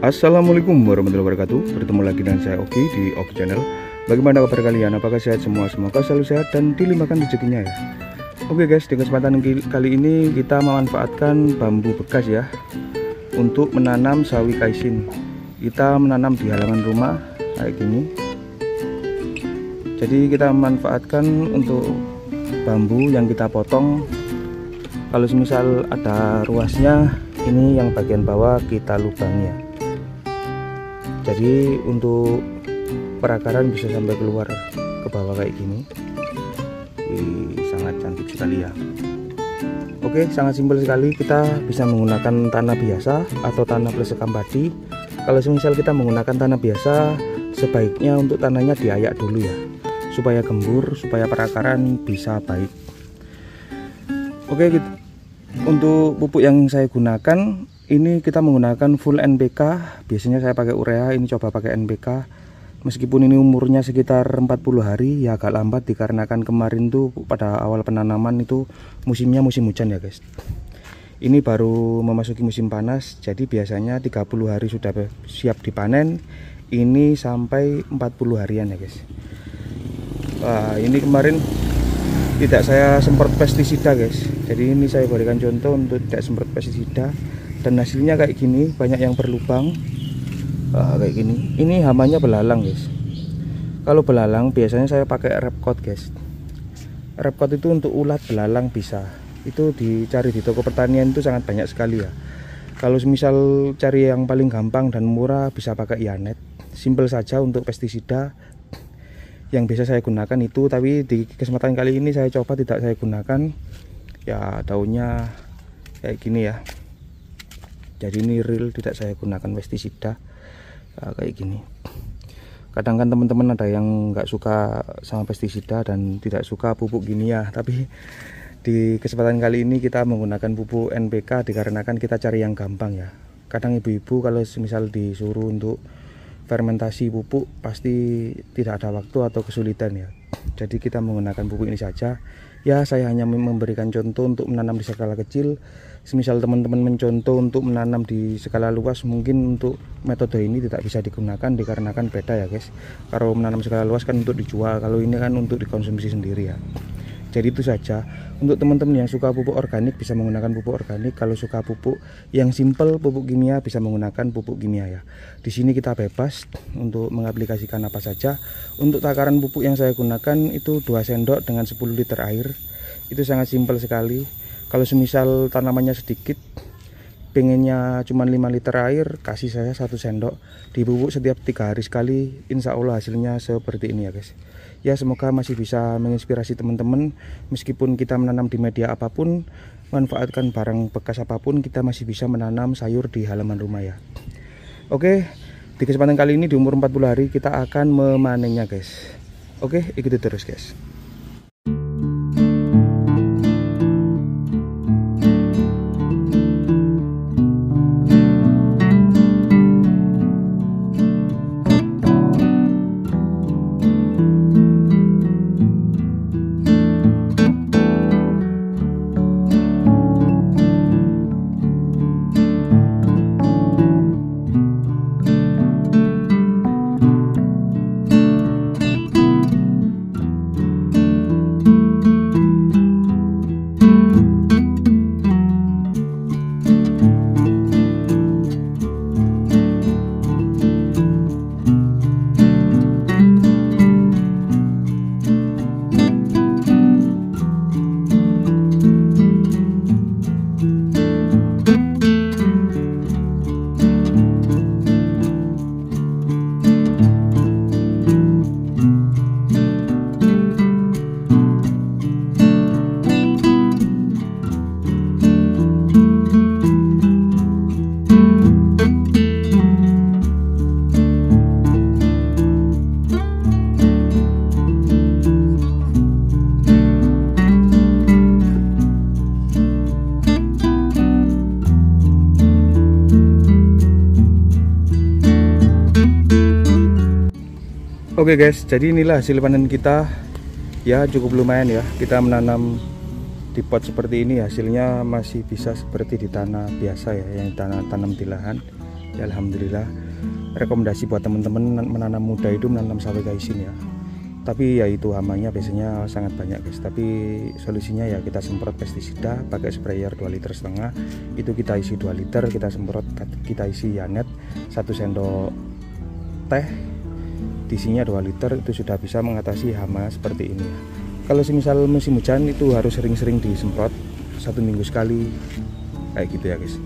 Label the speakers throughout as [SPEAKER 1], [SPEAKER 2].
[SPEAKER 1] Assalamualaikum warahmatullahi wabarakatuh. Bertemu lagi dengan saya Oki di Oki Channel. Bagaimana kabar kalian? Apakah sehat semua? Semoga selalu sehat dan dilimpahkan rezekinya ya. Oke guys, di kesempatan kali ini kita memanfaatkan bambu bekas ya untuk menanam sawi caisim. Kita menanam di halaman rumah kayak gini. Jadi kita memanfaatkan untuk bambu yang kita potong. Kalau semisal ada ruasnya, ini yang bagian bawah kita lubangi ya. Jadi untuk perakaran bisa sampai keluar ke bawah kayak gini. Sangat cantik sekali ya. Oke, sangat simpel sekali. Kita bisa menggunakan tanah biasa atau tanah plus sekam padi. Kalau semisal kita menggunakan tanah biasa, sebaiknya untuk tanahnya diayak dulu ya, supaya gembur, supaya perakaran bisa baik. Oke, untuk pupuk yang saya gunakan ini kita menggunakan full NPK. Biasanya saya pakai urea, ini coba pakai NPK. Meskipun ini umurnya sekitar 40 hari ya, agak lambat dikarenakan kemarin tuh pada awal penanaman itu musimnya musim hujan ya guys. Ini baru memasuki musim panas, jadi biasanya 30 hari sudah siap dipanen. Ini sampai 40 harian ya guys. Wah, ini kemarin tidak saya semprot pestisida guys. Jadi ini saya berikan contoh untuk tidak semprot pestisida. Dan hasilnya kayak gini, banyak yang berlubang kayak gini. Ini hamanya belalang guys. Kalau belalang biasanya saya pakai repcot guys. Repkot itu untuk ulat belalang bisa. Itu dicari di toko pertanian itu sangat banyak sekali ya. Kalau misal cari yang paling gampang dan murah bisa pakai Yanet. Simple saja untuk pestisida yang biasa saya gunakan itu, tapi di kesempatan kali ini saya coba tidak saya gunakan. Ya daunnya kayak gini ya. Jadi ini real, tidak saya gunakan pestisida ya, kayak gini. Kadang kan teman-teman ada yang nggak suka sama pestisida dan tidak suka pupuk gini ya, tapi di kesempatan kali ini kita menggunakan pupuk NPK dikarenakan kita cari yang gampang ya. Kadang ibu-ibu kalau misal disuruh untuk fermentasi pupuk pasti tidak ada waktu atau kesulitan ya. Jadi kita menggunakan pupuk ini saja. Ya saya hanya memberikan contoh untuk menanam di skala kecil. Semisal teman-teman mencontoh untuk menanam di skala luas, mungkin untuk metode ini tidak bisa digunakan dikarenakan beda ya guys. Kalau menanam skala luas kan untuk dijual, kalau ini kan untuk dikonsumsi sendiri ya. Jadi itu saja. Untuk teman-teman yang suka pupuk organik bisa menggunakan pupuk organik. Kalau suka pupuk yang simple, pupuk kimia, bisa menggunakan pupuk kimia ya. Di sini kita bebas untuk mengaplikasikan apa saja. Untuk takaran pupuk yang saya gunakan itu 2 sendok dengan 10 liter air. Itu sangat simpel sekali. Kalau semisal tanamannya sedikit, pengennya cuma 5 liter air, kasih saya 1 sendok. Dipupuk setiap 3 hari sekali. Insya Allah hasilnya seperti ini ya guys. Ya semoga masih bisa menginspirasi teman-teman. Meskipun kita menanam di media apapun, manfaatkan barang bekas apapun, kita masih bisa menanam sayur di halaman rumah ya. Oke, di kesempatan kali ini di umur 40 hari kita akan memanennya guys. Oke, ikuti terus guys. Oke guys, jadi inilah hasil panen kita. Ya cukup lumayan ya. Kita menanam di pot seperti ini, hasilnya masih bisa seperti di tanah biasa ya, yang tanam di lahan. Ya alhamdulillah. Rekomendasi buat teman-teman menanam muda itu menanam sawi caisim ya. Tapi ya itu hamanya biasanya sangat banyak guys. Tapi solusinya ya kita semprot pestisida pakai sprayer 2,5 liter. Itu kita isi 2 liter, kita semprot, kita isi Yanet 1 sendok teh. Isinya 2 liter, itu sudah bisa mengatasi hama seperti ini ya. Kalau semisal musim hujan itu harus sering-sering disemprot 1 minggu sekali kayak gitu ya guys.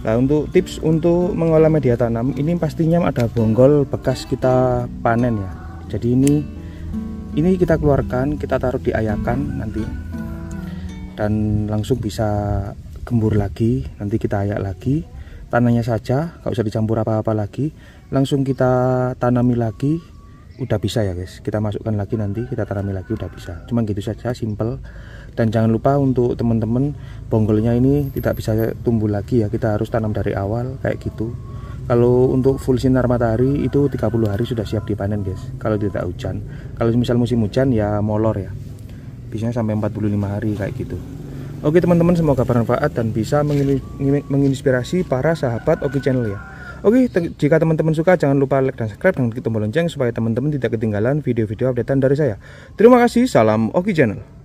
[SPEAKER 1] Nah untuk tips untuk mengolah media tanam ini pastinya ada bonggol bekas kita panen ya. Jadi ini kita keluarkan, kita taruh di ayakan nanti, dan langsung bisa gembur lagi. Nanti kita ayak lagi tanahnya saja, nggak usah dicampur apa-apa lagi, langsung kita tanami lagi, udah bisa ya guys. Kita masukkan lagi, nanti kita tanami lagi, udah bisa. Cuma gitu saja, simple. Dan jangan lupa untuk teman-teman, bonggolnya ini tidak bisa tumbuh lagi ya, kita harus tanam dari awal kayak gitu. Kalau untuk full sinar matahari itu 30 hari sudah siap dipanen guys, kalau tidak hujan. Kalau misal musim hujan ya molor ya, biasanya sampai 45 hari kayak gitu. Oke teman-teman, semoga bermanfaat dan bisa menginspirasi para sahabat Oki Channel ya. Oke, jika teman-teman suka jangan lupa like dan subscribe dan klik tombol lonceng supaya teman-teman tidak ketinggalan video-video updatean dari saya. Terima kasih, salam Oki Channel.